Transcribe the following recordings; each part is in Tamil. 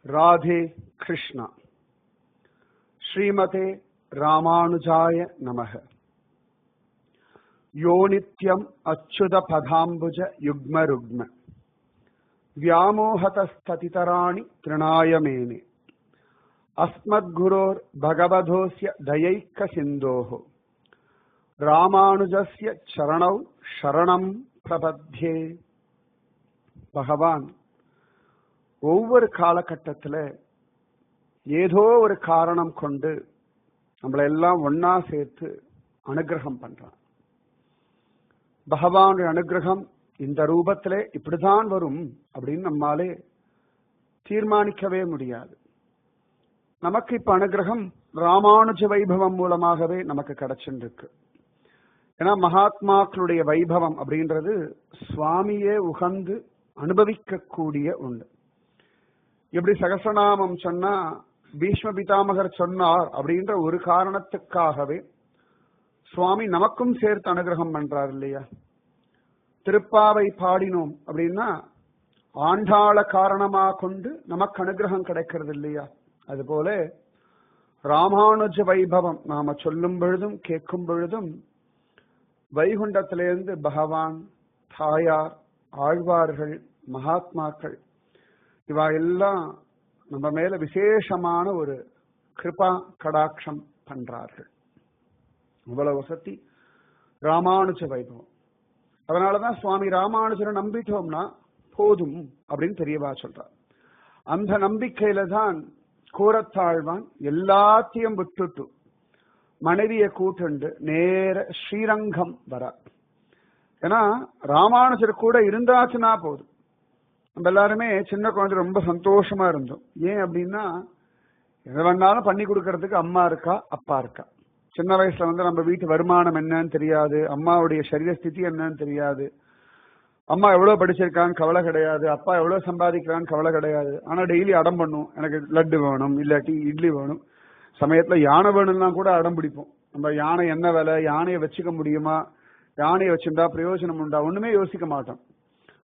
राधे कृष्णा। श्रीमते रामानुजाय नमः। यो नित्यम् अच्युत पदाम्बुज युग्म रुग्म व्यामोहतस्ततितराणि तृणाय मेने अस्मद्गुरोर् भगवधोस्य दयैक सिन्धोः रामानुजस्य चरणौ शरणं प्रपद्ये। भगवान ஒவ்வொரு காலகட்டத்தில் ஏதோ ஒரு காரணம் கொண்டு நம்மளை எல்லாம் ஒன்னா சேர்த்து அனுகிரகம் பண்றான். பகவானுடைய அனுகிரகம் இந்த ரூபத்திலே இப்படிதான் வரும் அப்படின்னு நம்மாலே தீர்மானிக்கவே முடியாது. நமக்கு இப்ப அனுகிரகம் ராமானுஜ வைபவம் மூலமாகவே நமக்கு கிடைச்சிருக்கு. ஏன்னா மகாத்மாக்களுடைய வைபவம் அப்படின்றது சுவாமியே உகந்து அனுபவிக்கக்கூடிய ஒன்று. எப்படி சகஸ்ரநாமம் சொன்னா பீஷ்ம பிதாமகர் சொன்னார் அப்படின்ற ஒரு காரணத்துக்காகவே சுவாமி நமக்கும் சேர்த்து அனுகிரகம் பண்றார் இல்லையா? திருப்பாவை பாடினோம் அப்படின்னா ஆண்டாள காரணமா கொண்டு நமக்கு அனுகிரகம் கிடைக்கிறது இல்லையா? அதுபோல ராமானுஜ வைபவம் நாம சொல்லும் பொழுதும் கேட்கும் பொழுதும் வைகுண்டத்திலிருந்து பகவான், தாயார், ஆழ்வார்கள், மகாத்மாக்கள் இவா எல்லாம் நம்ம மேல விசேஷமான ஒரு கிருபா கடாட்சம் பண்றார்கள். இவ்வளவு வசதி ராமானுஜ வைபவம். அதனாலதான் சுவாமி ராமானுஜரை நம்பிட்டோம்னா போதும் அப்படின்னு தெரியவா சொல்றார். அந்த நம்பிக்கையில தான் கூரத்தாழ்வான் எல்லாத்தையும் விட்டுட்டு மனைவியை கூட்டுண்டு நேர ஸ்ரீரங்கம் வர. ஏன்னா ராமானுஜர் கூட இருந்தாச்சுன்னா போதும். நம்ம எல்லாருமே சின்ன குழந்தை ரொம்ப சந்தோஷமா இருந்தோம். ஏன் அப்படின்னா எதை வேணாலும் பண்ணி கொடுக்கறதுக்கு அம்மா இருக்கா, அப்பா இருக்கா. சின்ன வயசுல நம்ம வீட்டு வருமானம் என்னன்னு தெரியாது, அம்மாவுடைய சரீரஸ்திதி என்னன்னு தெரியாது, அம்மா எவ்வளவு படிச்சிருக்கான்னு கவலை கிடையாது, அப்பா எவ்வளவு சம்பாதிக்கிறான்னு கவலை கிடையாது. ஆனா டெய்லி அடம் பண்ணும், எனக்கு லட்டு வேணும், இல்லாட்டி இட்லி வேணும். சமயத்துல யானை வேணும்னா கூட அடம் பிடிப்போம். நம்ம யானை என்ன விலை, யானையை வச்சுக்க முடியுமா, யானையை வச்சிருந்தா பிரயோஜனம் உண்டா, ஒண்ணுமே யோசிக்க மாட்டோம்.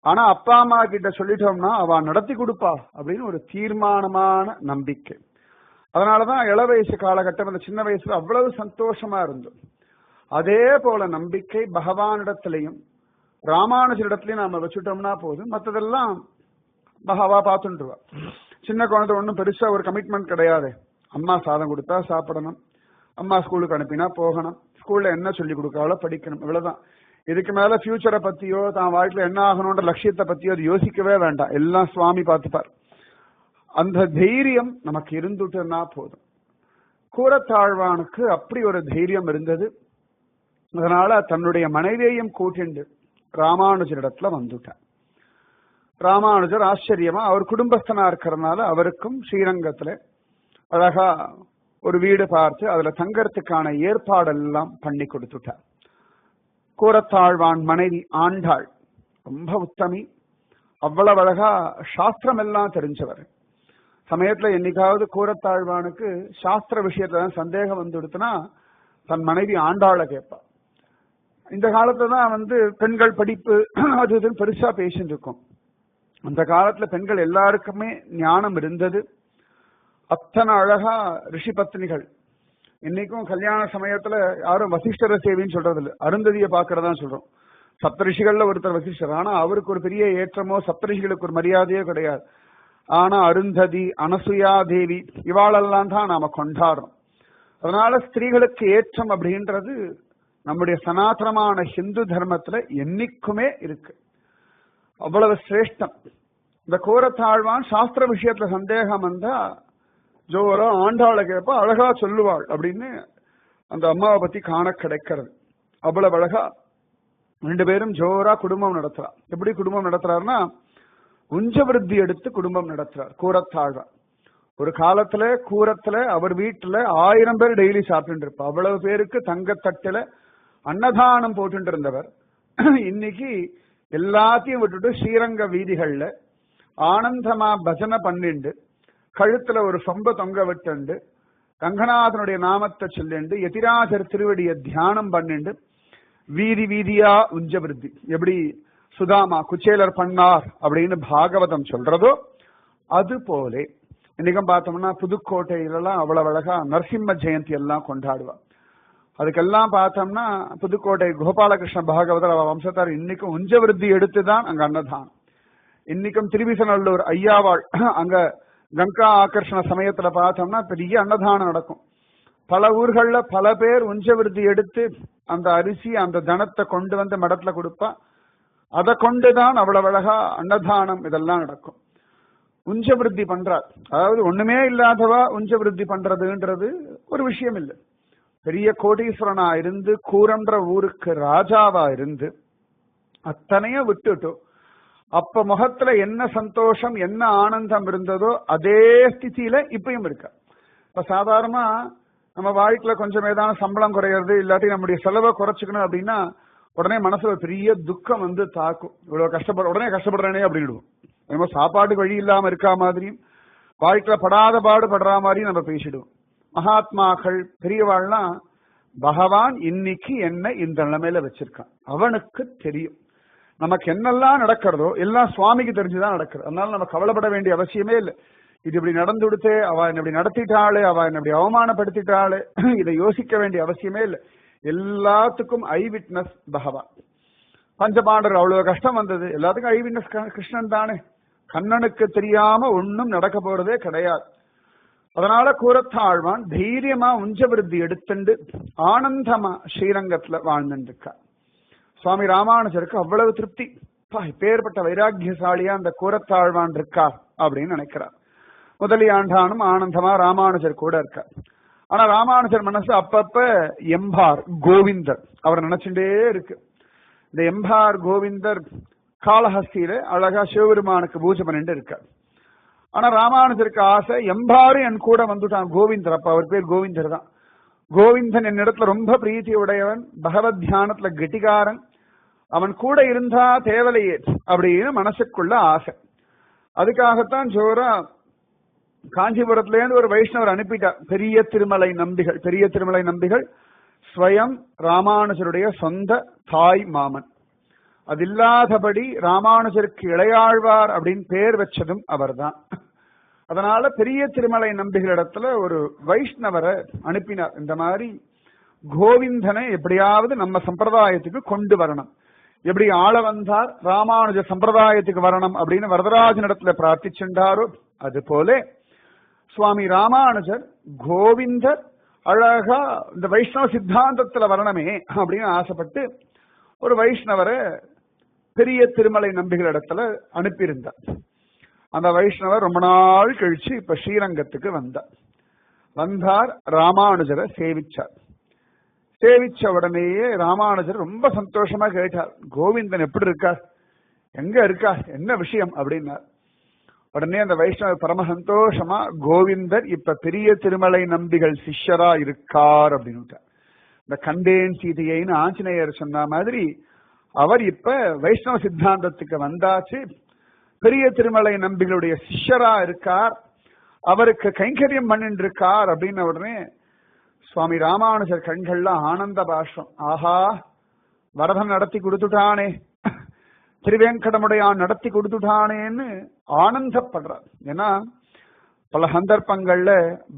ஆனா அப்பா அம்மா கிட்ட சொல்லிட்டோம்னா அவ நடத்தி கொடுப்பா அப்படின்னு ஒரு தீர்மானமான நம்பிக்கை. அதனாலதான் இள வயசு காலகட்டம், அந்த சின்ன வயசுல அவ்வளவு சந்தோஷமா இருந்தோம். அதே போல நம்பிக்கை பகவானிடத்திலையும் ராமானுஜரிடத்திலையும் நாம வச்சுட்டோம்னா போதும். மற்றதெல்லாம் பகவா பார்த்துட்டுருவா. சின்ன குழந்தை ஒன்றும் பெருசா ஒரு கமிட்மெண்ட் கிடையாது. அம்மா சாதம் கொடுத்தா சாப்பிடணும், அம்மா ஸ்கூலுக்கு அனுப்பினா போகணும், ஸ்கூல்ல என்ன சொல்லி கொடுக்காவளோ படிக்கணும், இவ்வளவுதான். இதுக்கு மேல ஃபியூச்சரை பத்தியோ தான் வாழ்க்கையில என்ன ஆகணும்ன்ற லட்சியத்தை பத்தியோ அது யோசிக்கவே வேண்டாம். எல்லாம் சுவாமி பார்த்துப்பார். அந்த தைரியம் நமக்கு இருந்துட்டுன்னா போதும். கூரத்தாழ்வானுக்கு அப்படி ஒரு தைரியம் இருந்தது. அதனால தன்னுடைய மனைவியையும் கூட்டிண்டு ராமானுஜரிடத்துல வந்துட்டார். ராமானுஜர் ஆச்சரியமா அவர் குடும்பஸ்தனா இருக்கிறதுனால அவருக்கும் ஸ்ரீரங்கத்துல அழகா ஒரு வீடு பார்த்து அதுல தங்கறதுக்கான ஏற்பாடெல்லாம் பண்ணி கொடுத்துட்டார். கூரத்தாழ்வான் மனைவி ஆண்டாள் ரொம்ப உத்தமி. அவ்வளவு அழகா சாஸ்திரம் எல்லாம் தெரிஞ்சவர். சமயத்துல என்னைக்காவது கூரத்தாழ்வானுக்கு சாஸ்திர விஷயத்துல சந்தேகம் வந்துடுத்துனா தன் மனைவி ஆண்டாளை கேட்பா. இந்த காலத்துல தான் பெண்கள் படிப்பு அது இதுன்னு பெருசா பேசிட்டு இருக்கோம். அந்த காலத்துல பெண்கள் எல்லாருக்குமே ஞானம் இருந்தது. அத்தனை அழகா ரிஷி பத்னிகள். இன்னைக்கும் கல்யாண சமயத்துல யாரும் வசிஷ்டர சேவின்னு சொல்றது இல்லை, அருந்ததியை பாக்குறதா சொல்றோம். சப்தரிஷிகள்ல ஒருத்தர் வசிஷ்டர். ஆனா அவருக்கு ஒரு பெரிய ஏற்றமோ சப்தரிஷிகளுக்கு ஒரு மரியாதையோ கிடையாது. ஆனா அருந்ததி, அனசுயா தேவி இவாளெல்லாம் தான் நாம கொண்டாடுறோம். அதனால ஸ்திரீகளுக்கு ஏற்றம் அப்படின்றது நம்முடைய சனாதனமான ஹிந்து தர்மத்துல என்னைக்குமே இருக்கு. அவ்வளவு சிரேஷ்டம். இந்த கூரத்தாழ்வான் சாஸ்திர விஷயத்துல சந்தேகம் வந்தா ஜோரா ஆண்டாளை கேட்பா, அழகா சொல்லுவாள் அப்படின்னு அந்த அம்மாவை பத்தி காண கிடைக்கிறது. அவ்வளவு அழகா ரெண்டு பேரும் ஜோரா குடும்பம் நடத்துறா. எப்படி குடும்பம் நடத்துறாருன்னா உஞ்சவிருத்தி எடுத்து குடும்பம் நடத்துறார் கூரத்தாழ்வார். ஒரு காலத்துல கூரத்துல அவர் வீட்டுல 1000 பேர் டெய்லி சாப்பிட்டு இருப்பா. அவ்வளவு பேருக்கு தங்கத்தட்டுல அன்னதானம் போட்டு இருந்தவர் இன்னைக்கு எல்லாத்தையும் விட்டுட்டு ஸ்ரீரங்க வீதிகள்ல ஆனந்தமா பஜனை பண்ணிண்டு, கழுத்துல ஒரு சொம்ப தொங்க விட்டு, ரங்கநாதனுடைய நாமத்தை சொல்லிண்டு, யதிராஜர் திருவடியை தியானம் பண்ணிண்டு வீதி வீதியா உஞ்சவிருத்தி. எப்படி சுதாமா குச்சேலர் பண்ணார் அப்படின்னு பாகவதம் சொல்றதோ அது போலே இன்னைக்கும் பார்த்தோம்னா புதுக்கோட்டையிலலாம் அவ்வளவு அழகா நரசிம்ம ஜெயந்தி எல்லாம் கொண்டாடுவா. அதுக்கெல்லாம் பார்த்தோம்னா புதுக்கோட்டை கோபாலகிருஷ்ண பாகவதர் அவ வம்சத்தார் இன்னைக்கும் உஞ்சவிருத்தி எடுத்துதான் அங்க அன்னதானம். இன்னைக்கும் திருவிசநல்லூர் ஐயாவாள் அங்க கங்கா ஆகர்ஷண சமயத்துல பார்த்தோம்னா பெரிய அன்னதானம் நடக்கும். பல ஊர்கள்ல பல பேர் உஞ்சவிருத்தி எடுத்து அந்த அரிசி அந்த தனத்தை கொண்டு வந்து மடத்துல கொடுப்பா. அதை கொண்டுதான் அவ்வளவு அழகா அன்னதானம் இதெல்லாம் நடக்கும். உஞ்சவிருத்தி பண்றார், அதாவது ஒண்ணுமே இல்லாதவா உஞ்சவிருத்தி பண்றதுன்றது ஒரு விஷயம் இல்லை. பெரிய கோடீஸ்வரனா இருந்து கூரன்ற ஊருக்கு ராஜாவா இருந்து அத்தனையும் விட்டுட்டு அப்ப முகத்துல என்ன சந்தோஷம் என்ன ஆனந்தம் இருந்ததோ அதே ஸ்திதியில இப்பயும் இருக்க. இப்ப சாதாரணமா நம்ம வாழ்க்கையில கொஞ்சம் ஏதான சம்பளம் குறையிறது இல்லாட்டி நம்முடைய செலவை குறைச்சிக்கணும் அப்படின்னா உடனே மனசுல ஒரு பெரிய துக்கம் வந்து தாக்கும். இவ்வளவு உடனே கஷ்டப்படுறேனே அப்படின்டுவோம். நம்ம சாப்பாட்டுக்கு வழி இல்லாம இருக்கா மாதிரியும் வாழ்க்கையில படாத பாடு படுற மாதிரியும் நம்ம பேசிடுவோம். மகாத்மாக்கள் பெரியவாள்லாம் பகவான் இன்னைக்கு என்ன இந்த நிலைமையில வச்சிருக்கான் அவனுக்கு தெரியும். நமக்கு என்னெல்லாம் நடக்கிறதோ எல்லாம் சுவாமிக்கு தெரிஞ்சுதான் நடக்கிறது. அதனால நம்ம கவலைப்பட வேண்டிய அவசியமே இல்லை. இது இப்படி நடந்து கொடுத்தே, அவ என்ன இப்படி நடத்திட்டாளே, அவ என்ன இப்படி அவமானப்படுத்திட்டாளே, இதை யோசிக்க வேண்டிய அவசியமே இல்லை. எல்லாத்துக்கும் ஐ விட்னஸ் பகவான். பஞ்சபாண்டர் அவ்வளவு கஷ்டம் வந்தது, எல்லாத்துக்கும் ஐ விட்னஸ் கிருஷ்ணன் தானே. கண்ணனுக்கு தெரியாம ஒன்னும் நடக்க போறதே கிடையாது. அதனால கூரத்தாழ்வான் தைரியமா உஞ்சவிருத்தி எடுத்துண்டு ஆனந்தமா ஸ்ரீரங்கத்துல வாழ்ந்துருக்கா. சுவாமி ராமானுஜருக்கு அவ்வளவு திருப்தி. பேர்பட்ட வைராக்கியசாலியா அந்த கூரத்தாழ்வான் இருக்கா அப்படின்னு நினைக்கிறார். முதலியாண்டானும் ஆனந்தமா ராமானுஜர் கூட இருக்கார். ஆனா ராமானுஜர் மனசு அப்பப்ப எம்பார் கோவிந்தர் அவர் நினைச்சுட்டே இருக்கு. இந்த எம்பார் கோவிந்தர் காளஹஸ்தியில அழகா சிவபெருமானுக்கு பூஜை பண்ணிட்டு இருக்கார். ஆனா ராமானுஜருக்கு ஆசை, எம்பாரு என் கூட வந்துட்டான் கோவிந்தர். அப்ப அவர் பேர் கோவிந்தர் தான். கோவிந்தன் என்னிடத்துல ரொம்ப பிரீத்தி உடையவன், பகவத் தியானத்துல கெட்டிகாரன், அவன் கூட இருந்தா தேவலையே அப்படின்னு மனசுக்குள்ள ஆசை. அதுக்காகத்தான் ஜோரா காஞ்சிபுரத்துல இருந்து ஒரு வைஷ்ணவர் அனுப்பிட்டார், பெரிய திருமலை நம்பிகள். பெரிய திருமலை நம்பிகள் ஸ்வயம் ராமானுஜருடைய சொந்த தாய் மாமன். அது இல்லாதபடி ராமானுஜருக்கு இளையாழ்வார் அப்படின்னு பேர் வச்சதும் அவர்தான். அதனால பெரிய திருமலை நம்பிகளிடத்துல ஒரு வைஷ்ணவரை அனுப்பினார். இந்த மாதிரி கோவிந்தனை எப்படியாவது நம்ம சம்பிரதாயத்துக்கு கொண்டு வரணும், எப்படி ஆள வந்தார் ராமானுஜ சம்பிரதாயத்துக்கு வரணும் அப்படின்னு வரதராஜனிடத்துல பிரார்த்திச்சுட்டாரோ அது போல சுவாமி ராமானுஜர் கோவிந்தர் அழகா இந்த வைஷ்ணவ சித்தாந்தத்துல வரணுமே அப்படின்னு ஆசைப்பட்டு ஒரு வைஷ்ணவரை பெரிய திருமலை நம்பிகளிடத்துல அனுப்பியிருந்தார். அந்த வைஷ்ணவர் ரொம்ப நாள் கழிச்சு இப்ப ஸ்ரீரங்கத்துக்கு வந்தார். ராமானுஜரை சேவிச்சார். சேவிச்ச உடனேயே ராமானுஜர் ரொம்ப சந்தோஷமா கேட்டார், கோவிந்தன் எப்படி இருக்கார், எங்க இருக்கார், என்ன விஷயம் அப்படின்னார். உடனே அந்த வைஷ்ணவர் பரம சந்தோஷமா, கோவிந்தர் இப்ப பெரிய திருமலை நம்பிகள் சிஷ்யரா இருக்கார் அப்படின்னு. இந்த கண்டேன் சீதையின்னு ஆஞ்சநேயர் சொன்ன மாதிரி அவர் இப்ப வைஷ்ணவ சித்தாந்தத்துக்கு வந்தாச்சு, பெரிய திருமலை நம்பிகளுடைய சிஷ்யரா இருக்கார், அவருக்கு கைங்கரியம் பண்ணிட்டு இருக்கார் அப்படின்னு உடனே சுவாமி ராமானுஜர் கண்கள்ல ஆனந்த பாஷ்பம். ஆஹா, வரதன் நடத்தி கொடுத்துட்டானே, திருவேங்கடமுடையான் நடத்தி கொடுத்துட்டானேன்னு ஆனந்தப்படுறார். ஏன்னா பல சந்தர்ப்பங்கள்ல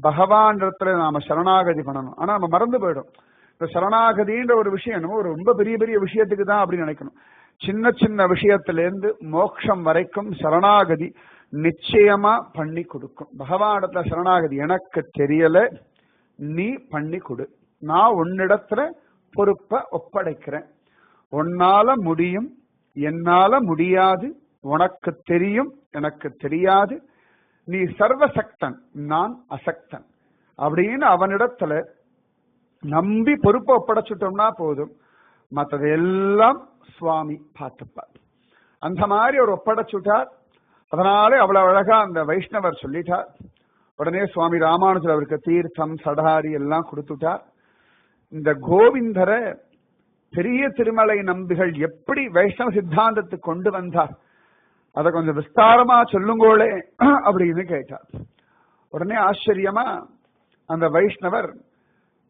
பகவான் இடத்துல நாம சரணாகதி பண்ணணும், ஆனா நம்ம மறந்து போயிடும். இந்த சரணாகதின்ற ஒரு விஷயம் ஒரு ரொம்ப பெரிய பெரிய விஷயத்துக்கு தான் அப்படின்னு நினைக்கணும். சின்ன சின்ன விஷயத்திலிருந்து மோட்சம் வரைக்கும் சரணாகதி நிச்சயமா பண்ணி கொடுக்கும். பகவானிடத்துல சரணாகதி, எனக்கு தெரியல நீ பண்ணி கொடு, நான் உன்னிடத்துல பொறுப்பை ஒப்படைக்கிறேன், உன்னால முடியும் என்னால முடியாது, உனக்கு தெரியும் எனக்கு தெரியாது, நீ சர்வசக்தன் நான் அசக்தன் அப்படின்னு அவனிடத்துல நம்பி பொறுப்பை ஒப்படைச்சுட்டோம்னா போதும், மற்றதெல்லாம் சுவாமி பார்த்துப்பார். அந்த மாதிரி அவர் ஒப்படைச்சுட்டார். அதனாலே அவ்வளவு அழகா அந்த வைஷ்ணவர் சொல்லிட்டார். உடனே சுவாமி ராமானுஜர் அவருக்கு தீர்த்தம் சடாரி எல்லாம் கொடுத்துட்டார். இந்த கோவிந்தரை பெரிய திருமலை நம்பிகள் எப்படி வைஷ்ணவ சித்தாந்தத்துக்கு கொண்டு வந்தார், அதை கொஞ்சம் விஸ்தாரமா சொல்லுங்கோளே அப்படின்னு கேட்டார். உடனே ஆச்சரியமா அந்த வைஷ்ணவர்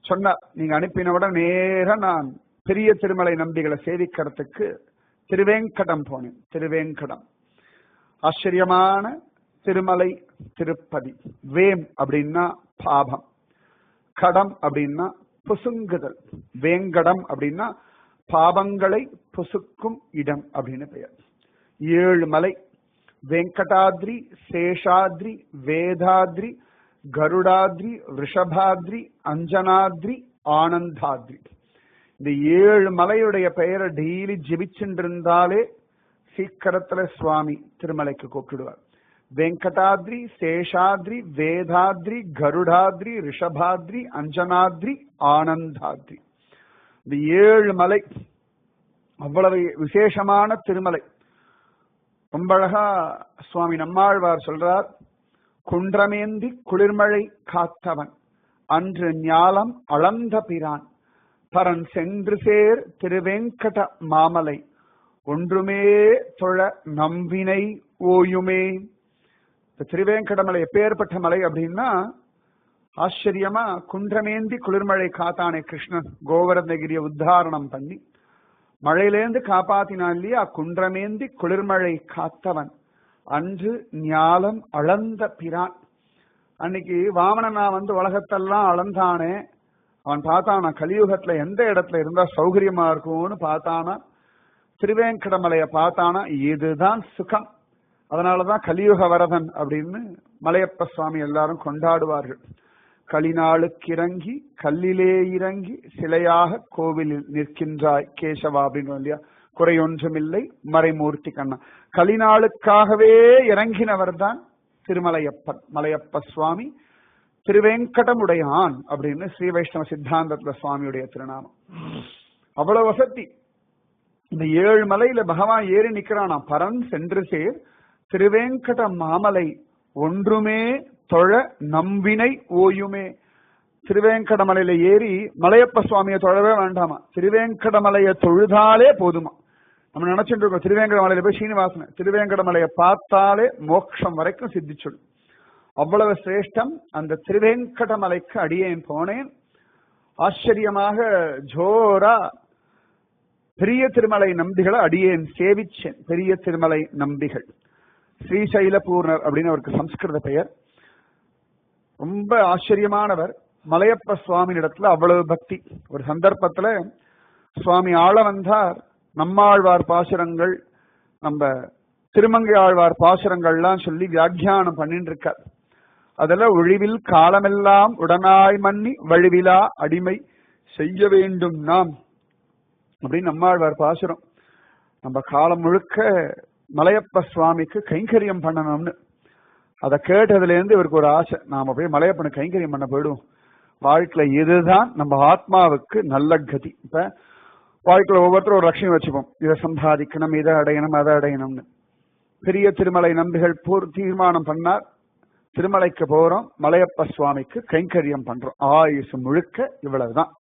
சொன்னார், நீங்க அனுப்பினவுடன் நேர நான் பெரிய திருமலை நம்பிகளை சேவிக்கிறதுக்கு திருவேங்கடம் போனேன். திருவேங்கடம் ஆச்சரியமான திருமலை, திருப்பதி. வேம் அப்படின்னா பாபம், கடம் அப்படின்னா பொசுங்குதல், வேங்கடம் அப்படின்னா பாபங்களை பொசுக்கும் இடம் அப்படின்னு பெயர். 7 மலை, வெங்கடாத்ரி, சேஷாத்ரி, வேதாத்ரி, கருடாத்ரி, ரிஷபாத்ரி, அஞ்சனாத்ரி, ஆனந்தாத்ரி. இந்த 7 மலையுடைய பெயரை டெய்லி ஜெபிச்சுட்டு இருந்தாலே சீக்கிரத்துல சுவாமி திருமலைக்கு கூப்பிடுவார். வெங்கடாத்ரி, சேஷாத்ரி, வேதாத்ரி, கருடாத்ரி, ரிஷபாத்ரி, அஞ்சனாத்ரி, ஆனந்தாத்ரி. இந்த 7 மலை அவ்வளவு விசேஷமான திருமலை. ரொம்ப அழகா சுவாமி நம்மாழ்வார் சொல்றார், குன்றமேந்தி குளிர்மழை காத்தவன் அன்று ஞாலம் அளந்த பிரான் பரன் சென்று சேர் திருவேங்கட மாமலை ஒன்றுமே தொழ நம்பினை ஓயுமே. திருவேங்கடமலை எப்பேற்பட்ட மலை அப்படின்னா ஆச்சரியமா, குன்றமேந்தி குளிர்மழை காத்தானே கிருஷ்ணன் கோவர்தனகிரிய உத்தாரணம் பண்ணி மழையிலேந்து காப்பாத்தினான் இல்லையா, குன்றமேந்தி குளிர்மழை காத்தவன் அன்று ஞாலம் அளந்த பிரான். அன்னைக்கு வாமனனா உலகத்தெல்லாம் அளந்தானே, அவன் பார்த்தானா கலியுகத்துல எந்த இடத்துல இருந்தா சௌகரியமா இருக்கும்னு பார்த்தானா, திருவேங்கடமலைய பார்த்தானா, இதுதான் சுகம். அதனாலதான் கலியுக வரதன் அப்படின்னு மலையப்ப சுவாமி எல்லாரும் கொண்டாடுவார்கள். களிநாளுக்கு இறங்கி கல்லிலே இறங்கி சிலையாக கோவிலில் நிற்கின்றாய் கேசவா அப்படின்னு இல்லையா, குறையொன்றுமில்லை மறைமூர்த்தி கண்ணா. களிநாளுக்காகவே இறங்கினவர் தான் திருமலையப்பன், மலையப்ப சுவாமி. திருவேங்கடமுடையான் அப்படின்னு ஸ்ரீ வைஷ்ணவ சித்தாந்தத்துல சுவாமியுடைய திருநாமம். அவ்வளவு வசதி. இந்த 7 மலையில பகவான் ஏறி நிக்கிறானா, பரன் சென்று சேர் திருவேங்கட மாமலை ஒன்றுமே தொழ நம்பினை ஓயுமே. திருவேங்கடமலையில ஏறி மலையப்ப சுவாமியை தொழவே வேண்டாமா, திருவேங்கடமலையை தொழுதாலே போதுமா. நம்ம நினைச்சுட்டு இருக்கோம் திருவேங்கடமலையில போய் சீனிவாசன, திருவேங்கடமலையை பார்த்தாலே மோட்சம் வரைக்கும் சித்திச்சுடும். அவ்வளவு சிரேஷ்டம் அந்த திருவேங்கடமலைக்கு அடியேன் போனேன். ஆச்சரியமாக ஜோரா பெரிய திருமலை நம்பிகளை அடியேன் சேவிச்சேன். பெரிய திருமலை நம்பிகள் ஸ்ரீசைல பூர்ணர் அப்படின்னு அவருக்கு சம்ஸ்கிருத பெயர். ரொம்ப ஆச்சரியமானவர். மலையப்ப சுவாமி இடத்துல அவ்வளவு பக்தி. ஒரு சந்தர்ப்பத்துல சுவாமி ஆள வந்தார். நம்மாழ்வார் பாசுரங்கள், நம்ம திருமங்கை ஆழ்வார் பாசுரங்கள்லாம் சொல்லி வியாக்கியானம் பண்ணிட்டு இருக்கார். அதுல ஒழிவில் காலமெல்லாம் உடனாய் மன்னி வழிவிலா அடிமை செய்ய வேண்டும் நாம் அப்படின்னு நம்மாழ்வார் பாசுரம். நம்ம காலம் முழுக்க மலையப்ப சுவாமிக்கு கைங்கரியம் பண்ணணும்னு. அதை கேட்டதுல இருந்து இவருக்கு ஒரு ஆசை, நாம போய் மலையப்பனை கைங்கரியம் பண்ண போயிடுவோம். வாழ்க்கையில இதுதான் நம்ம ஆத்மாவுக்கு நல்ல கதி. இப்ப வாழ்க்கையில ஒவ்வொருத்தரும் ஒரு லட்சியம் வச்சுப்போம், இதை சம்பாதிக்கணும், இதை அடையணும், அதை அடையணும்னு. பெரிய திருமலை நம்பிகள் தீர்மானம் பண்ணார், திருமலைக்கு போறோம், மலையப்ப சுவாமிக்கு கைங்கரியம் பண்றோம். ஆயுசு முழுக்க இவ்வளவுதான்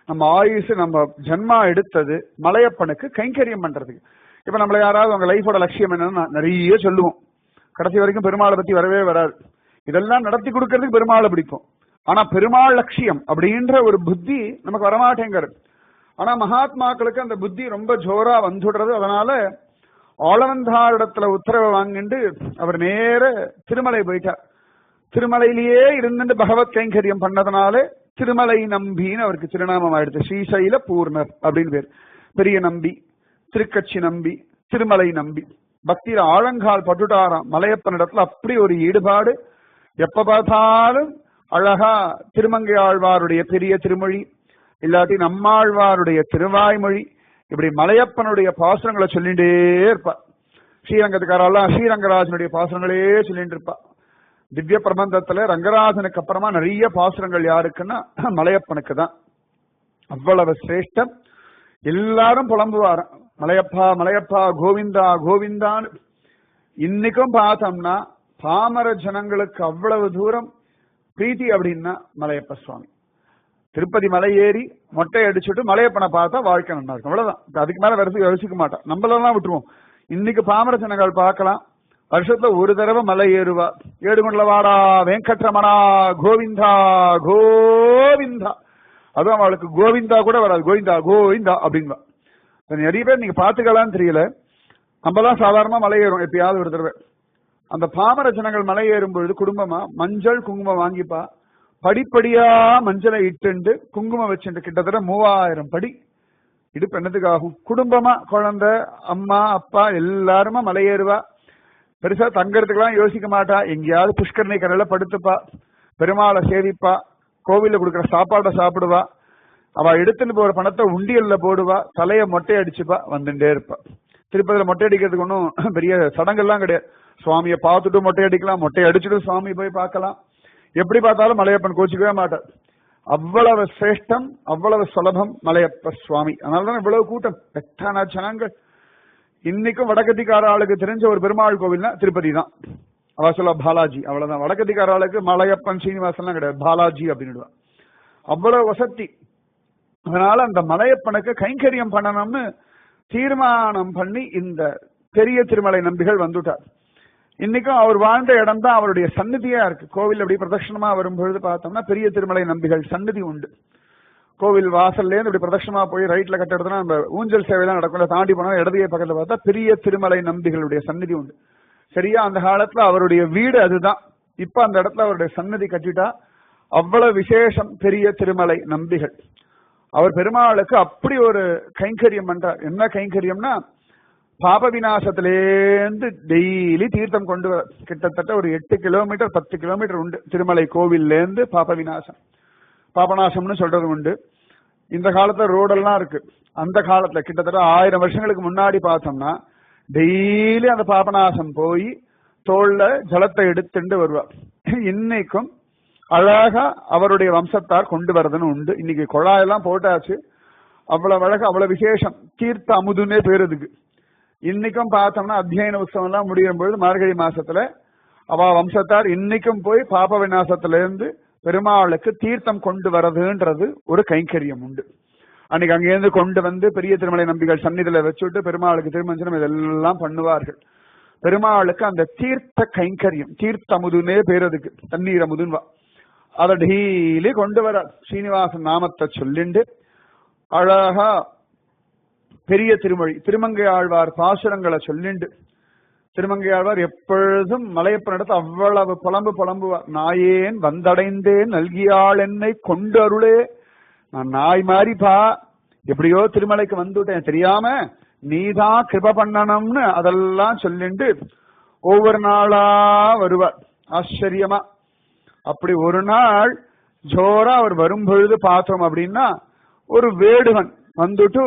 நம்ம ஆயுசு. நம்ம ஜன்மா எடுத்தது மலையப்பனுக்கு கைங்கரியம் பண்றதுக்கு. இப்ப நம்மள யாராவது உங்க லைஃபோட லட்சியம் என்னன்னு நிறைய சொல்லுவோம், கடைசி வரைக்கும் பெருமாளை பத்தி வரவே வராது. இதெல்லாம் நடத்தி கொடுக்கறதுக்கு பெருமாளை பிடிக்கும், ஆனா பெருமாள் லட்சியம் அப்படின்ற ஒரு புத்தி நமக்கு வரமாட்டேங்கிறது. ஆனா மகாத்மாக்களுக்கு அந்த புத்தி ரொம்ப ஜோரா வந்துடுறது. அதனால ஆளவந்தாரிடத்துல உத்தரவை வாங்கிட்டு அவர் நேர திருமலை போயிட்டார். திருமலையிலேயே இருந்துட்டு பகவத் கைங்கரியம் பண்ணதுனால திருமலை நம்பின்னு அவருக்கு திருநாமம் ஆயிடுச்சு. ஸ்ரீசைல பூர்ணர் அப்படின்னு பேர். பெரிய நம்பி, திருக்கட்சி நம்பி, திருமலை நம்பி. பக்தியில ஆழங்கால் பட்டுட்டாராம். மலையப்பன் இடத்துல அப்படி ஒரு ஈடுபாடு. எப்ப பார்த்தாலும் அழகா திருமங்கை ஆழ்வாருடைய பெரிய திருமொழி, இல்லாட்டி நம்மாழ்வாருடைய திருவாய்மொழி, இப்படி மலையப்பனுடைய பாசுரங்களை சொல்லிட்டே இருப்பா. ஸ்ரீரங்கத்துக்காரெல்லாம் ஸ்ரீரங்கராஜனுடைய பாசுரங்களே சொல்லிட்டு இருப்பா. திவ்ய பிரபந்தத்துல ரங்கராஜனுக்கு அப்புறமா நிறைய பாசுரங்கள் யாருக்குன்னா மலையப்பனுக்கு தான். அவ்வளவு சிரேஷ்டம். எல்லாரும் புலம்புவார், மலையப்பா மலையப்பா கோவிந்தா கோவிந்தான்னு. இன்னைக்கும் பார்த்தோம்னா பாமர ஜனங்களுக்கு அவ்வளவு தூரம் பிரீத்தி அப்படின்னா மலையப்ப சுவாமி. திருப்பதி மலை ஏறி மொட்டை அடிச்சுட்டு மலையப்பனை பார்த்தா வாழ்க்கை நல்லா இருக்கும், அவ்வளவுதான். அதுக்கு மேல யோசிக்க மாட்டான். நம்மளெல்லாம் விட்டுருவோம். இன்னைக்கு பாமர ஜனங்கள் பார்க்கலாம், வருஷத்துல ஒரு தடவை மலை ஏறுவா. ஏடுமண்டலவாடா வெங்கட்ரமணா கோவிந்தா கோவிந்தா. அதுவும் அவளுக்கு கோவிந்தா கூட வராது, கோவிந்தா கோவிந்தா அப்படின்பா. நிறைய பேர் நீங்க பாத்துக்கலான்னு தெரியல. நம்மலாம் சாதாரணமா மலை ஏறும் எப்பயாவது ஒரு தடவை. அந்த பாமர ஜனங்கள் மலை ஏறும் பொழுது குடும்பமா மஞ்சள் குங்குமம் வாங்கிப்பா, படிப்படியா மஞ்சளை இட்டுண்டு குங்குமம் வச்சுட்டு கிட்டத்தட்ட 3000 படி. இடுப்பு என்னதுக்காகும்? குடும்பமா குழந்தை அம்மா அப்பா எல்லாருமா மலையேறுவா. பெருசா தங்கறதுக்கெல்லாம் யோசிக்க மாட்டா. எங்கேயாவது புஷ்கரணி கரையில படுத்துப்பா, பெருமாளை சேவிப்பா, கோவில்ல கொடுக்குற சாப்பாடை சாப்பிடுவா, அவ எடுத்துட்டு போற பணத்தை உண்டியல்ல போடுவா, தலைய மொட்டை அடிச்சுப்பா, வந்துட்டே இருப்பா. திருப்பதியில மொட்டை அடிக்கிறதுக்கு ஒன்றும் பெரிய சடங்கெல்லாம் கிடையாது. சுவாமியை பார்த்துட்டு மொட்டை அடிக்கலாம், மொட்டை அடிச்சுட்டு சுவாமி போய் பார்க்கலாம். எப்படி பார்த்தாலும் மலையப்பன் கோச்சிக்கவே மாட்டார். அவ்வளவு சிரேஷ்டம், அவ்வளவு சுலபம் மலையப்ப சுவாமி. அதனாலதான் இவ்வளவு கூட்டம், எட்டான ஜனங்கள். இன்னைக்கும் வடக்கத்திக்கார ஆளுக்கு தெரிஞ்ச ஒரு பெருமாள் கோவில்னா திருப்பதி தான். அவ சொல்ல பாலாஜி, அவ்வளவுதான். வடக்கத்திக்கார ஆளுக்கு மலையப்பன் சீனிவாசன்லாம் கிடையாது, பாலாஜி அப்படின்னு. அவ்வளவு வசதி. அதனால அந்த மலையப்பனுக்கு கைங்கரியம் பண்ணணும்னு தீர்மானம் பண்ணி இந்த பெரிய திருமலை நம்பிகள் வந்துட்டார். இன்னைக்கும் அவர் வாழ்ந்த இடம் தான் அவருடைய சந்நிதியா இருக்கு. கோவில் அப்படி பிரதட்சணமா வரும்பொழுது பார்த்தோம்னா பெரிய திருமலை நம்பிகள் சந்நிதி உண்டு. கோவில் வாசல்ல இருந்து இப்படி பிரதட்சணமா போய் ரைட்ல கட்ட இடத்துல நம்ம ஊஞ்சல் சேவையெல்லாம் நடக்கும். தாண்டி போனா இடதுகை பக்கத்துல பார்த்தா பெரிய திருமலை நம்பிகளுடைய சந்நிதி உண்டு. சரியா அந்த காலத்துல அவருடைய வீடு அதுதான். இப்ப அந்த இடத்துல அவருடைய சந்நிதி கட்டிட்டா. அவ்வளவு விசேஷம் பெரிய திருமலை நம்பிகள். அவர் பெருமாளுக்கு அப்படி ஒரு கைங்கரியம் பண்றார். என்ன கைங்கரியம்னா, பாப விநாசத்திலேருந்து டெய்லி தீர்த்தம் கொண்டு வர. கிட்டத்தட்ட ஒரு 8 கிலோமீட்டர் 10 கிலோமீட்டர் உண்டு திருமலை கோவில்லேருந்து பாப விநாசம். பாபநாசம்னு சொல்றது உண்டு. இந்த காலத்துல ரோடெல்லாம் இருக்கு. அந்த காலத்துல கிட்டத்தட்ட 1000 வருஷங்களுக்கு முன்னாடி பார்த்தோம்னா டெய்லி அந்த பாபநாசம் போய் தோல்ல ஜலத்தை எடுத்துட்டு வருவார். இன்னைக்கும் அழகா அவருடைய வம்சத்தார் கொண்டு வரதுன்னு உண்டு. இன்னைக்கு குழாயெல்லாம் போட்டாச்சு. அவ்வளவு அழகா, அவ்வளவு விசேஷம். தீர்த்த அமுதுன்னே பேருதுக்கு. இன்னைக்கும் பார்த்தோம்னா அத்தியன உற்சவம் எல்லாம் முடியும் பொழுது மார்கழி மாசத்துல அவ வம்சத்தார் இன்னைக்கும் போய் பாப விநாசத்திலிருந்து பெருமாளுக்கு தீர்த்தம் கொண்டு வரதுன்றது ஒரு கைங்கரியம் உண்டு. அன்னைக்கு அங்கேருந்து கொண்டு வந்து பெரிய திருமலை நம்பிகள் சந்நிதியில வச்சுட்டு பெருமாளுக்கு திருமஞ்சனம் இதெல்லாம் பண்ணுவார்கள். பெருமாளுக்கு அந்த தீர்த்த கைங்கரியம், தீர்த்த அமுதுன்னே பேருதுக்கு, தண்ணீர் அமுதுன்வா. அதை டெய்லி கொண்டு வர ஸ்ரீனிவாசன் நாமத்தை சொல்லிண்டு அழகா பெரிய திருமொழி திருமங்கை ஆழ்வார் பாசுரங்களை சொல்லிண்டு. திருமங்கை ஆழ்வார் எப்பொழுதும் மலையப்பன் இடத்து அவ்வளவு புலம்புவார். நாயேன் வந்தடைந்தேன் நல்கியாள் என்னை கொண்டு அருளே. நான் நாய் மாறிப்பா, எப்படியோ திருமலைக்கு வந்துட்டேன், தெரியாம நீதான் கிருப பண்ணணும்னு அதெல்லாம் சொல்லிண்டு ஒவ்வொரு நாளா வருவார். ஆச்சரியமா. அப்படி ஒரு நாள் ஜோரா அவர் வரும்பொழுது பார்த்தோம் அப்படின்னா, ஒரு வேடுவன் வந்துட்டு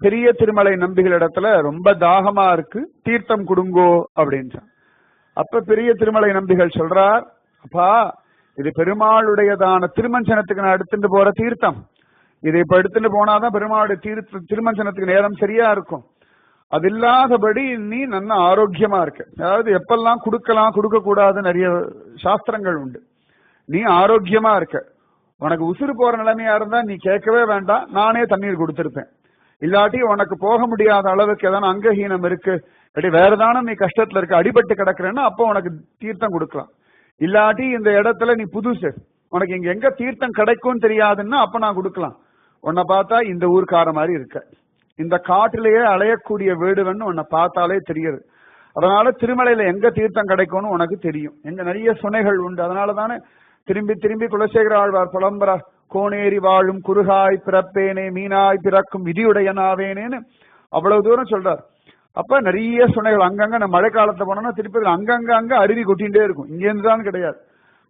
பெரிய திருமலை நம்பிகள் இடத்துல ரொம்ப தாகமா இருக்கு, தீர்த்தம் கொடுங்கோ அப்படின்றான். அப்ப பெரிய திருமலை நம்பிகள் சொல்றார், அப்பா இது பெருமாளுடையதான திருமஞ்சனத்துக்கு நான் எடுத்துட்டு போற தீர்த்தம். இதை இப்ப எடுத்துட்டு போனாதான் பெருமாளுடைய திருமஞ்சனத்துக்கு நேரம் சரியா இருக்கும். அது இல்லாதபடி நீ நல்ல ஆரோக்கியமா இருக்கு. அதாவது எப்பெல்லாம் கொடுக்கலாம் கொடுக்க கூடாது நிறைய சாஸ்திரங்கள் உண்டு. நீ ஆரோக்கியமா இருக்க. உனக்கு உசுறு போற நிலைமையா இருந்தா நீ கேட்கவே வேண்டாம், நானே தண்ணீர் கொடுத்திருப்பேன். இல்லாட்டி உனக்கு போக முடியாத அளவுக்கு ஏதாவது அங்கஹீனம் இருக்கு, வேற ஏதான நீ கஷ்டத்துல இருக்க, அடிபட்டு கிடக்குறேன்னா அப்போ உனக்கு தீர்த்தம் கொடுக்கலாம். இல்லாட்டி இந்த இடத்துல நீ புதுசு, உனக்கு இங்க எங்க தீர்த்தம் கிடைக்கும் தெரியாதுன்னா அப்ப நான் கொடுக்கலாம். உன்னை பார்த்தா இந்த ஊர்க்கார மாதிரி இருக்க, இந்த காட்டிலேயே அலையக்கூடிய வேடுவன்னு உன்னை பார்த்தாலே தெரியுது. அதனால திருமலையில எங்க தீர்த்தம் கிடைக்கும்னு உனக்கு தெரியும். எங்க நிறைய சுனைகள் உண்டு. அதனாலதானே திரும்பி திரும்பி குலசேகர ஆழ்வார் புலம்புறார், கோணேரி வாழும் குறுகாய் பிறப்பேனே மீனாய் பிறக்கும் விதியுடையனாவேனேன்னு அவ்வளவு தூரம் சொல்றார். அப்ப நிறைய சுனைகள் அங்கங்க, நம்ம மழை காலத்துல போனோம்னா திருப்பதி அங்கங்க அருவி கொட்டிகிட்டே இருக்கும், இங்க இருந்துதான் கிடையாது.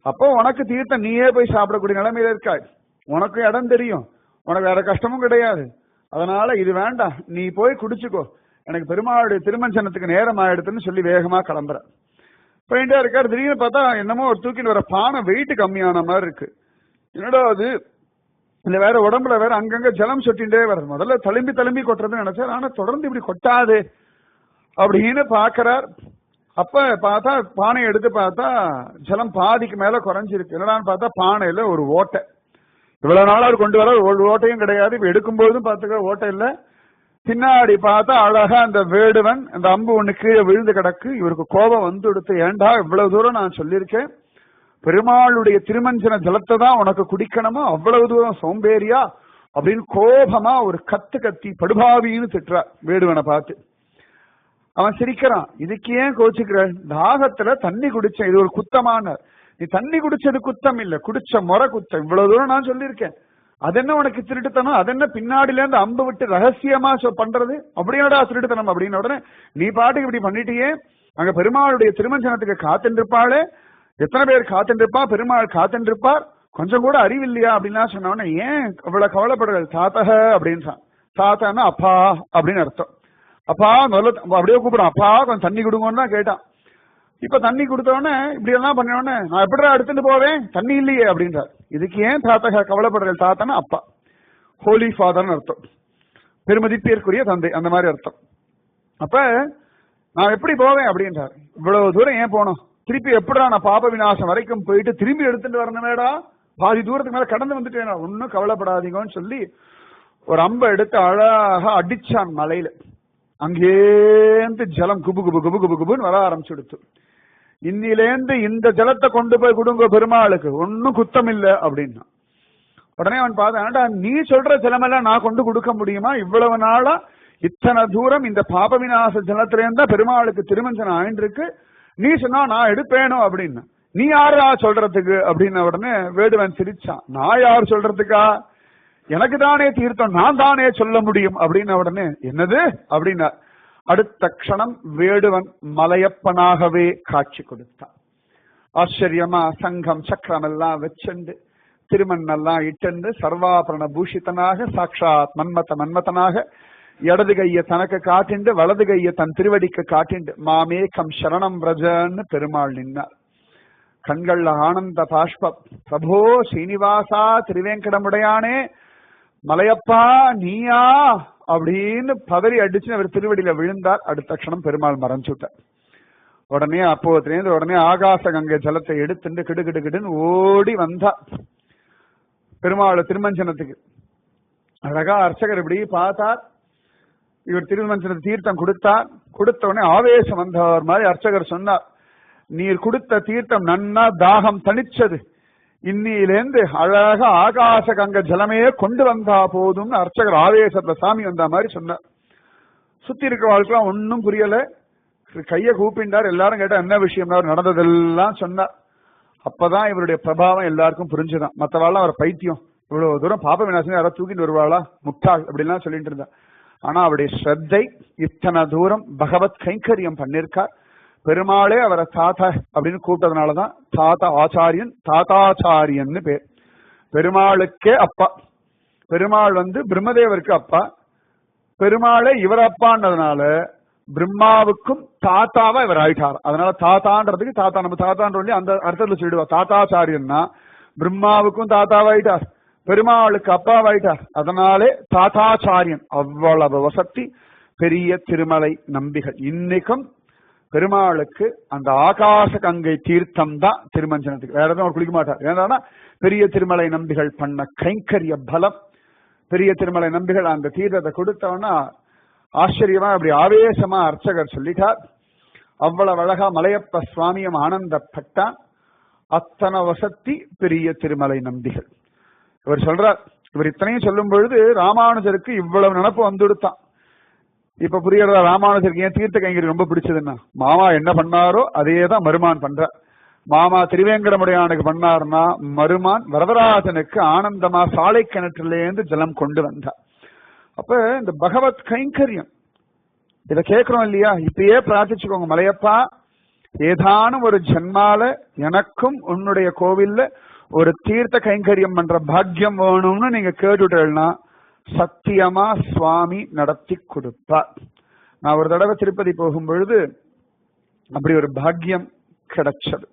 அப்போ உனக்கு தீர்த்தம் நீயே போய் சாப்பிடக்கூடிய நிலைமையில இருக்காய். உனக்கு இடம் தெரியும், உனக்கு வேற கஷ்டமும் கிடையாது. அதனால இது வேண்டாம், நீ போய் குடிச்சுக்கோ, எனக்கு பெருமாளுடைய திருமஞ்சனத்துக்கு நேரம் ஆயிடுதுன்னு சொல்லி வேகமா கிளம்புற. போயிட்டே இருக்காரு. திடீர்னு பார்த்தா என்னமோ ஒரு தூக்கிட்டு வர பானை வெயிட் கம்மியான மாதிரி இருக்கு. என்னடா அது, இல்ல வேற உடம்புல வேற அங்கங்க ஜலம் சொட்டின்டே வருது. முதல்ல தழும்பி கொட்டுறதுன்னு நினைச்சார். ஆனா தொடர்ந்து இப்படி கொட்டாது அப்படின்னு பாக்குறார். அப்ப பார்த்தா பானையை எடுத்து பார்த்தா ஜலம் பாதிக்கு மேல குறைஞ்சிருக்கு. என்னடான்னு பார்த்தா பானையில ஒரு ஓட்டை. இவ்வளவு நாள் அவர் கொண்டு வர ஒரு ஓட்டையும் கிடையாது. இப்ப எடுக்கும்போதும் பார்த்துக்க ஓட்டை இல்ல. பின்னாடி பார்த்தா அழகா அந்த வேடுவன் அந்த அம்பு ஒண்ணு கீழே விழுந்து கிடக்கு. இவருக்கு கோபம் வந்து எடுத்து, ஏண்டா இவ்வளவு தூரம் நான் சொல்லியிருக்கேன், பெருமாளுடைய திருமஞ்சன ஜலத்தை தான் உனக்கு குடிக்கணுமா, அவ்வளவு தூரம் சோம்பேறியா அப்படின்னு கோபமா ஒரு கத்தி படுபாவின்னு திட்டுறா வேடுவனை பார்த்து. அவன் சிரிக்கிறான். இதுக்கு ஏன் கோச்சுக்கிற? தாகத்துல தண்ணி குடிச்சேன், இது ஒரு குத்தமான. நீ தண்ணி குடிச்சது குத்தம் இல்ல, குடிச்ச முறை குத்தம். இவ்வளவு தூரம் நான் சொல்லியிருக்கேன். அது என்ன உனக்கு திருட்டுத்தனம்? அது என்ன பின்னாடில இருந்து அம்பு விட்டு ரகசியமா பண்றது? அப்படியோட திருட்டுத்தனம் அப்படின்னு உடனே நீ பாட்டுக்கு இப்படி பண்ணிட்டியே. அங்க பெருமாளுடைய திருமஞ்சனத்துக்கு காத்துருப்பாளே, எத்தனை பேர் காத்துருப்பா, பெருமாள் காத்துருப்பார், கொஞ்சம் கூட அறிவில்லையா அப்படின்னா சொன்ன உடனே ஏன் அவ்வளவு கவலைப்படுறது? தாத்தக அப்படின்னு, தாத்தான்னா அப்பா அப்படின்னு அர்த்தம். அப்பா முதல்ல அப்படியே கூப்பிடும், அப்பா கொஞ்சம் தண்ணி கொடுங்கன்னு தான் கேட்டான். இப்ப தண்ணி கொடுத்தவொடனே இப்படி எல்லாம் பண்ணோடனே நான் எப்படிடா எடுத்துட்டு போவேன், தண்ணி இல்லையே அப்படின்றார். இதுக்கு ஏன் தாத்தா கவலைப்படுறது? தாத்தானா அப்பா, ஹோலி ஃபாதர்னு அர்த்தம், பெருமதிப்பிற்குரிய தந்தை, அந்த மாதிரி அர்த்தம். அப்ப நான் எப்படி போவேன் அப்படின்றார். இவ்வளவு தூரம் ஏன் போனோம்? திருப்பி எப்படா நான் பாப விநாசம் வரைக்கும் போயிட்டு திரும்பி எடுத்துட்டு வரணுமேடா, பாதி தூரத்துக்கு மேல கடந்து வந்துட்டேன், ஒன்னும் கவலைப்படாதீங்கன்னு சொல்லி ஒரு அம்பை எடுத்து அழகா அடிச்சான் மலையில. அங்கேந்து ஜலம் குபு குபு குபு குபு குபுன்னு வர ஆரம்பிச்சுடுத்து. இன்னிலேந்து இந்த ஜலத்தை கொண்டு போய் கொடுங்க பெருமாளுக்கு, ஒன்னும் குத்தம் இல்ல அப்படின்னா. உடனே அவன் பார்த்தான், நீ சொல்ற ஜலமெல்லாம் நான் கொண்டு கொடுக்க முடியுமா? இவ்வளவு நாளா இத்தனை தூரம் இந்த பாப விநாச ஜலத்திலேருந்தா பெருமாளுக்கு திருமஞ்சனம் ஆயிருக்கு, நீ சொன்னா நான் எடுப்பேனோ அப்படின்னு. நீ யாரா சொல்றதுக்கு அப்படின்னு உடனே வேடுவன் சிரிச்சான். நான் யார் சொல்றதுக்கா? எனக்கு தானே தீர்த்தம், நான் தானே சொல்ல முடியும் அப்படின்னு. உடனே என்னது அப்படின்னா அடுத்த க்ஷணம் வேடுவன் மலையப்பனாகவே காட்சி கொடுத்தான். ஆச்சரியமா சங்கம் சக்கரம் எல்லாம் வச்சுண்டு திருமண்ணெல்லாம் இட்டு சர்வாபரண பூஷிதனாக சாட்சாத் மன்மதனாக இடது கைய தனக்கு காட்டிண்டு வலது கைய தன் திருவடிக்கு காட்டிண்டு மாமேகம் சரணம் பிரஜன்னு பெருமாள் நின்னார். கண்கள்ல ஆனந்த பாஷ்பம். பிரபோ ஸ்ரீனிவாசா திருவேங்கடமுடையானே, மலையப்பா நீயா அப்படின்னு பதறி அடிச்சு அவர் திருவடியில விழுந்தார். அடுத்த க்ஷணம் பெருமாள் மறைஞ்சுட்டார். உடனே அப்போதுலேருந்து உடனே ஆகாச கங்கை ஜலத்தை எடுத்துட்டு கிடுகிடுன்னு ஓடி வந்தா பெருமாள் திருமஞ்சனத்துக்கு. அழகா அர்ச்சகர் இப்படி பார்த்தார். இவர் திருமஞ்சன தீர்த்தம் கொடுத்தார். கொடுத்த உடனே ஆவேசம் வந்தவர் மாதிரி அர்ச்சகர் சொன்னார், நீர் கொடுத்த தீர்த்தம் நன்னா தாகம் தணிச்சது, இன்னிலேந்து அழகா ஆகாச கங்க ஜலமே கொண்டு வந்தா போதும்னு அர்ச்சகர் ஆவேசத்துல சாமி வந்த மாதிரி சொன்னார். சுத்தி இருக்க வாழ்க்கெல்லாம் ஒன்னும் புரியல. கைய கூப்பிண்டார். எல்லாரும் கேட்டா என்ன விஷயம் நடந்ததெல்லாம் சொன்னார். அப்பதான் இவருடைய பிரபாவம் எல்லாருக்கும் புரிஞ்சுதான். மற்றவாள்லாம் அவர் பைத்தியம், இவ்வளவு தூரம் பாப விநாசம் யாராவது தூக்கிட்டு வருவாளா, முட்டாள் அப்படின்லாம் சொல்லிட்டு இருந்தா. ஆனா அவருடைய ஸ்ரத்தை இத்தனை தூரம் பகவத் கைங்கரியம் பண்ணிருக்கார். பெருமாளே அவரை தாத்தா அப்படின்னு கூப்பிட்டதுனாலதான் தாத்தா ஆச்சாரியன், தாத்தாச்சாரியன்னு பேர். பெருமாளுக்கே அப்பா. பெருமாள் பிரம்மதேவருக்கு அப்பா. பெருமாளே இவர் அப்பான்றதுனால பிரம்மாவுக்கும் தாத்தாவா இவர் ஆயிட்டார். அதனால தாத்தான்றதுக்கு தாத்தா, நம்ம தாத்தான்ற அந்த அர்த்தத்துல சொல்லிடுவா. தாத்தாச்சாரியன்னா பிரம்மாவுக்கும் தாத்தாவாயிட்டார், பெருமாளுக்கு அப்பாவாயிட்டார். அதனாலே தாத்தாச்சாரியன். அவ்வளவு வசதி பெரிய திருமலை நம்பிகள். இன்னைக்கும் பெருமாளுக்கு அந்த ஆகாச கங்கை தீர்த்தம் தான் திருமஞ்சனத்துக்கு. வேற எதுவும் அவர் குளிக்க மாட்டார். ஏன்னா பெரிய திருமலை நம்பிகள் பண்ண கைங்கரிய பலம். பெரிய திருமலை நம்பிகள் அந்த தீர்த்தத்தை கொடுத்தவனா ஆச்சரியமா அப்படி ஆவேசமா அர்ச்சகர் சொல்லிட்டார். அவ்வளவு அழகா மலையப்ப சுவாமியம் ஆனந்தப்பட்டான். அத்தனை வசதி பெரிய திருமலை நம்பிகள். இவர் சொல்றார், இவர் இத்தனையும் சொல்லும் பொழுது ராமானுஜருக்கு இவ்வளவு நினப்பு வந்துடுத்தான். இப்ப புரியறதா ராமானுஜருக்கு ஏன் தீர்த்த கைங்கரி ரொம்ப பிடிச்சதுன்னா, மாமா என்ன பண்ணாரோ அதேதான் மருமான் பண்ற. மாமா திருவேங்கடமுடையானுக்கு பண்ணாருன்னா மருமான் வரதராஜனுக்கு ஆனந்தமா சாலை கிணற்றிலேருந்து ஜலம் கொண்டு வந்தார். அப்ப இந்த பகவத் கைங்கரியம் இத கேட்கிறோம் இல்லையா? இப்பயே பிரார்த்திச்சுக்கோங்க, மலையப்பா ஏதானும் ஒரு ஜென்மால எனக்கும் உன்னுடைய கோவில்ல ஒரு தீர்த்த கைங்கரியம் பண்ற பாக்கியம் வேணும்னு நீங்க கேட்டுட்டேன்னா சத்தியமா சுவாமி நடத்தி கொடுப்பார். நான் ஒரு தடவை திருப்பதி போகும் பொழுது அப்படி ஒரு பாக்கியம் கிடைச்சது.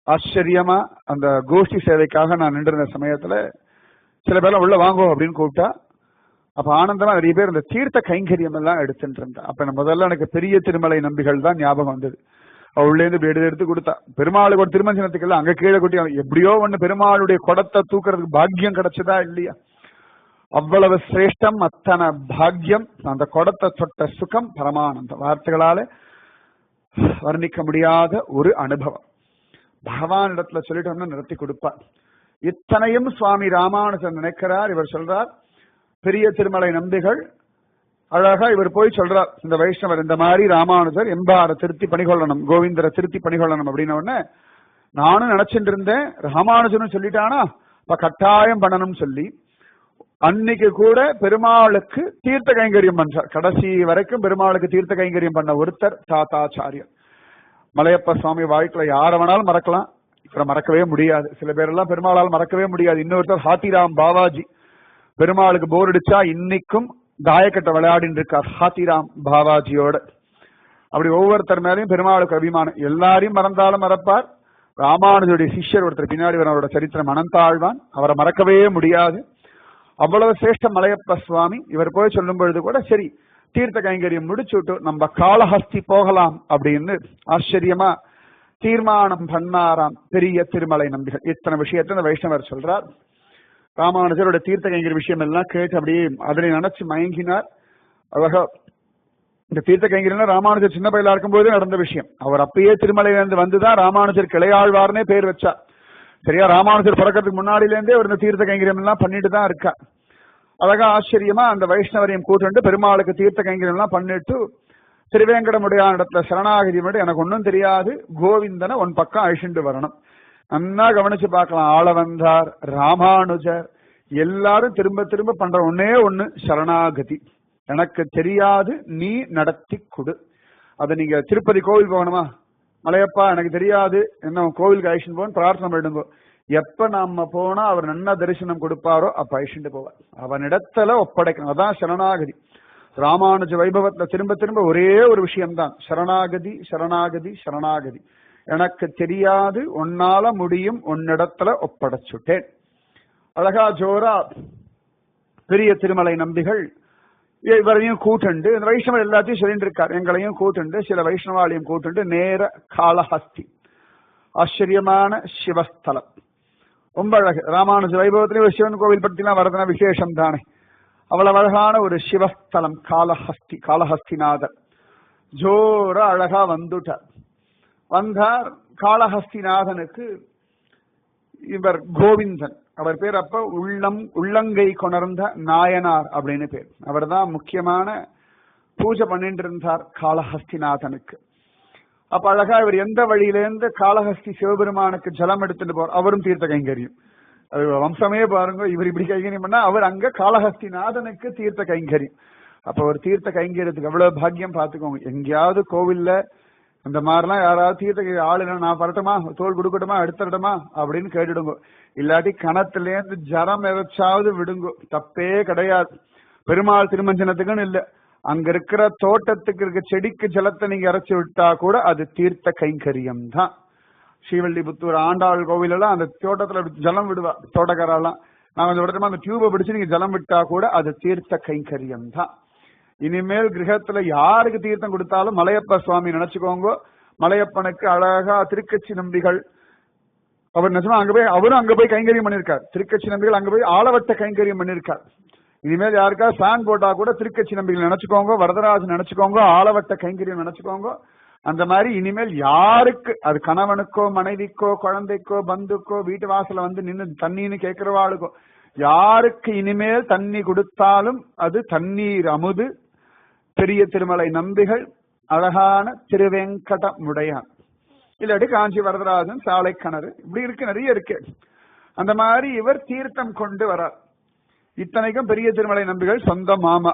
ஆச்சரியமா அந்த கோஷ்டி சேவைக்காக நான் நின்றிருந்த சமயத்துல சில பேர்லாம் உள்ள வாங்குவோம் அப்படின்னு கூப்பிட்டா, அப்ப ஆனந்தமா நிறைய பேர் இந்த தீர்த்த கைங்கரியம் எல்லாம் எடுத்துட்டு இருந்தேன். அப்ப முதல்ல எனக்கு பெரிய திருமலை நம்பிகள் தான் ஞாபகம் வந்தது. அவள்லேருந்து இப்படி எடுத்து கொடுத்தா. பெருமாளுக்கு ஒரு திருமஞ்சனத்துக்கு எல்லாம் அங்க கீழே கொட்டி எப்படியோ ஒண்ணு பெருமாளுடைய குடத்தை தூக்குறதுக்கு பாக்கியம் கிடைச்சதா இல்லையா? அவ்வளவு சிரேஷ்டம், அத்தனை பாக்கியம். அந்த குடத்தை தொட்ட சுகம் பரமானந்த வார்த்தைகளால வர்ணிக்க முடியாத ஒரு அனுபவம். பகவான் இடத்துல சொல்லிட்டோம்னா நடத்தி கொடுப்பார். இத்தனையும் சுவாமி ராமானுஜன் நினைக்கிறார். இவர் சொல்றார், பெரிய திருமலை நம்பிகள் அழகா இவர் போய் சொல்றார், இந்த வைஷ்ணவர் இந்த மாதிரி ராமானுஜர் எம்பார திருத்தி பணிகொள்ளணும், கோவிந்தரை திருத்தி பணிகொள்ளணும் அப்படின்னு உடனே நானும் நினைச்சிட்டு இருந்தேன், ராமானுஜனும் சொல்லிட்டானா இப்ப கட்டாயம் பண்ணணும்னு சொல்லி அன்னைக்கு கூட பெருமாளுக்கு தீர்த்த கைங்கரியம் பண்றார். கடைசி வரைக்கும் பெருமாளுக்கு தீர்த்த கைங்கரியம் பண்ண ஒருத்தர் தாத்தாச்சாரியர். மலையப்ப சுவாமி வாழ்க்கையில யார வேணாலும் மறக்கலாம், இவரை மறக்கவே முடியாது. சில பேரெல்லாம் பெருமாளால் மறக்கவே முடியாது. இன்னொருத்தர் ஹாத்திராம் பாவாஜி, பெருமாளுக்கு போர் அடிச்சா இன்னைக்கும் தாயக்கட்டை விளையாடிட்டு இருக்கார் ஹாத்திராம் பாவாஜியோட. அப்படி ஒவ்வொருத்தர் மேலையும் பெருமாளுக்கு அபிமானம். எல்லாரையும் மறந்தாலும் மறப்பார். ராமானுஜருடைய சிஷ்யர் ஒருத்தர் பின்னாடி அவரோட சரித்திரம் அனந்தாழ்வான், அவரை மறக்கவே முடியாது. அவ்வளவு சிரேஷ்ட மலையப்ப சுவாமி. இவர் போய் சொல்லும் பொழுது கூட சரி தீர்த்த கைங்கரியம் முடிச்சுட்டு நம்ம காளஹஸ்தி போகலாம் அப்படின்னு ஆச்சரியமா தீர்மானம் பண்ணாராம் பெரிய திருமலை நம்பிகள். இத்தனை விஷயத்தை இந்த வைஷ்ணவர் சொல்றார். ராமானுஜரோட தீர்த்த கைங்கரிய விஷயம் எல்லாம் கேட்டு அப்படியே அதனை நினைச்சு மயங்கினார். அழகா இந்த தீர்த்த கைங்கரியம் ராமானுஜர் சின்ன பையலா இருக்கும்போது நடந்த விஷயம். அவர் அப்பயே திருமலையிலிருந்து வந்துதான் ராமானுஜர் கிளையாழ்வார்னே பேர் வச்சார். சரியா, ராமானுஜர் பிறக்கிறதுக்கு முன்னாடியிலேருந்தே அவர் இந்த தீர்த்த கைங்கரியம் எல்லாம் பண்ணிட்டு தான் இருக்கா. அழகா ஆச்சரியமா அந்த வைஷ்ணவரையும் கூட்டு பெருமாளுக்கு தீர்த்த கைங்கரியம் எல்லாம் பண்ணிட்டு திருவேங்கடமுடையான இடத்துல சரணாகதி பண்ணி, எனக்கு ஒன்னும் தெரியாது, கோவிந்தனை உன் பக்கம் அழிச்சுட்டு வரணும். நன்னா கவனிச்சு பார்க்கலாம். ஆளவந்தார், ராமானுஜர் எல்லாரும் திரும்ப திரும்ப பண்ற ஒன்னே ஒண்ணு சரணாகதி. எனக்கு தெரியாது, நீ நடத்தி கொடு. அதை நீங்க திருப்பதி கோவில் போகணுமா, மலையப்பா எனக்கு தெரியாது, என்ன கோவிலுக்கு அழிச்சுட்டு போன்னு பிரார்த்தனை பண்ணிடுங்க. எப்ப நாம போனா அவர் நன்னா தரிசனம் கொடுப்பாரோ அப்ப அழிச்சுட்டு போவார். அவனிடத்துல ஒப்படைக்கணும். அதான் சரணாகதி. ராமானுஜ வைபவத்துல திரும்ப திரும்ப ஒரே ஒரு விஷயம்தான், சரணாகதி சரணாகதி சரணாகதி. எனக்கு தெரியாது, உன்னால முடியும், உன்னிடத்துல ஒப்படைச்சுட்டேன். அழகா ஜோரா பெரிய திருமலை நம்பிகள் இவரையும் கூட்டுண்டு, இந்த வைஷ்ணவர் எல்லாத்தையும் சொல்லிட்டு இருக்கார். எங்களையும் கூட்டுண்டு சில வைஷ்ணவாலையும் கூட்டுண்டு நேர காளஹஸ்தி, ஆச்சரியமான சிவஸ்தலம், ரொம்ப அழகு. ராமானுஜ வைபவத்திலேயே ஒரு சிவன் கோவில் பற்றிலாம் வரதுனா விசேஷம் தானே. அவ்வளவு அழகான ஒரு சிவஸ்தலம் காளஹஸ்தி, காளஹஸ்திநாதர். ஜோர அழகா வந்துட்டார். வந்தார். காளஹஸ்திநாதனுக்கு இவர் கோவிந்தன், அவர் பேர் அப்ப உள்ளங்கை கொணர்ந்த நாயனார் அப்படின்னு பேர். அவர் தான் முக்கியமான பூஜை பண்ணிட்டு இருந்தார் காளஹஸ்திநாதனுக்கு. அப்ப அழகா இவர் எந்த வழியிலேருந்து காளஹஸ்தி சிவபெருமானுக்கு ஜலம் எடுத்துட்டு போறார். அவரும் தீர்த்த கைங்கரியம், அது வம்சமே பாருங்க. இவர் இப்படி கைங்கரியம் பண்ணா அவர் அங்க காளஹஸ்திநாதனுக்கு தீர்த்த கைங்கரியம். அப்ப ஒரு தீர்த்த கைங்கரியத்துக்கு எவ்வளவு பாக்கியம் பார்த்துக்கோங்க. எங்கேயாவது கோவில்ல அந்த மாதிரிலாம் யாராவது தீர்த்த ஆளுங்க நான் பரட்டுமா, தோல் கொடுக்கட்டுமா, எடுத்துடட்டுமா அப்படின்னு கேட்டுடுங்க. இல்லாட்டி கணத்திலேருந்து ஜரம் எதாச்சாவது விடுங்க, தப்பே கிடையாது. பெருமாள் திருமஞ்சனத்துக்குன்னு இல்ல, அங்க இருக்கிற தோட்டத்துக்கு இருக்க செடிக்கு ஜலத்தை நீங்க இறைச்சி விட்டா கூட அது தீர்த்த கைங்கரியம் தான். ஸ்ரீவல்லிபுத்தூர் ஆண்டாள் கோவில் எல்லாம் அந்த தோட்டத்துல ஜலம் விடுவா தோட்டக்காரெல்லாம். நாங்க அந்த விடமா அந்த டியூபை பிடிச்சு நீங்க ஜலம் விட்டா கூட அது தீர்த்த கைங்கரியம் தான். இனிமேல் கிரகத்துல யாருக்கு தீர்த்தம் கொடுத்தாலும் மலையப்ப சுவாமி நினைச்சுக்கோங்க. மலையப்பனுக்கு அழகா திருக்கட்சி நம்பிகள் அவர் நிஜமா அங்க போய் அவரும் அங்க போய் கைங்கரியம் பண்ணிருக்கார். திருக்கட்சி நம்பிகள் அங்க போய் ஆளவட்ட கைங்கரியம் பண்ணிருக்கார். இனிமேல் யாருக்கா ஃபேன் போட்டா கூட திருக்கட்சி நம்பிகள் நினைச்சுக்கோங்க, வரதராஜன் நினைச்சுக்கோங்க, ஆளவட்ட கைங்கரியம் நினைச்சுக்கோங்க. அந்த மாதிரி இனிமேல் யாருக்கு, அது கணவனுக்கோ மனைவிக்கோ குழந்தைக்கோ பந்துக்கோ வீட்டு வாசல வந்து நின்று தண்ணின்னு கேட்கிறவாளுக்கோ யாருக்கு இனிமேல் தண்ணி கொடுத்தாலும் அது தண்ணீர் அமுது பெரிய திருமலை நம்பிகள் அழகான திருவேங்கடமுடையான், இல்லாட்டி காஞ்சி வரதராஜன் சாலை கிணறு, இப்படி இருக்கு, நிறைய இருக்கு. அந்த மாதிரி இவர் தீர்த்தம் கொண்டு வரார். இத்தனைக்கும் பெரிய திருமலை நம்பிகள் சொந்த மாமா.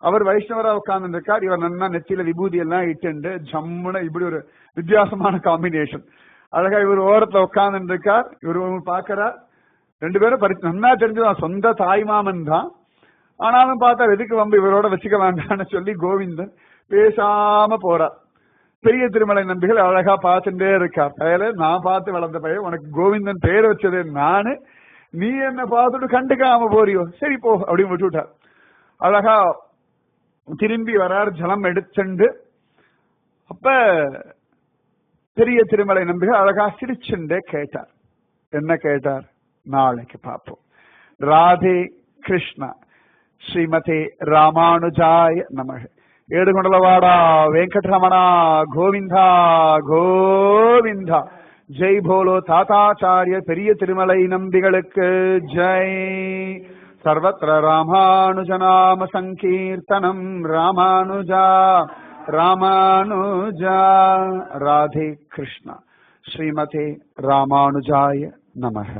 அவர் வைஷ்ணவரா உட்கார்ந்து இருக்கார். இவர் நன்னா நெத்தியில விபூதி எல்லாம் இட்டு ஜம்முன இப்படி ஒரு வித்தியாசமான காம்பினேஷன். அழகா இவர் ஓரத்துல உட்கார்ந்து இருக்கார். இவர் பாக்கிறார். ரெண்டு பேரும் நன்னா தெரிஞ்சுதான் சொந்த தாய்மாமன் தான். ஆனாலும் பார்த்தா எதுக்கு வம்பு இவரோட வச்சுக்க வேண்டாம்னு சொல்லி கோவிந்தன் பேசாம போறார். பெரிய திருமலை நம்பிகள் அழகா பார்த்துட்டே இருக்கார். பையல நான் பார்த்து வளர்ந்த பையன், உனக்கு கோவிந்தன் பேர் வச்சதே நானு, நீ என்ன பார்த்துட்டு கண்டுக்காம போறியோ, சரி போ அப்படின்னு விட்டுவிட்டார். அழகா திரும்பி வரார் ஜலம் எடுத்துண்டு. அப்ப பெரிய திருமலை நம்பிகள் அழகா சிரிச்சுண்டே கேட்டார். என்ன கேட்டார்? நாளைக்கு பார்ப்போம். ராதே கிருஷ்ணா. ஸ்ரீமதே ராமானுஜாய நமக. ஏடுகொண்டலவாடா வெங்கட்ரமணா கோவிந்தா கோவிந்தா. ஜெய் போலோ தாத்தாச்சாரிய பெரிய திருமலை நம்பிகளுக்கு ஜெய். सर्वत्र रामानुजनाम संकीर्तनम रामानुजा रामानुजा राधे कृष्ण श्रीमते रामानुजाय नमः।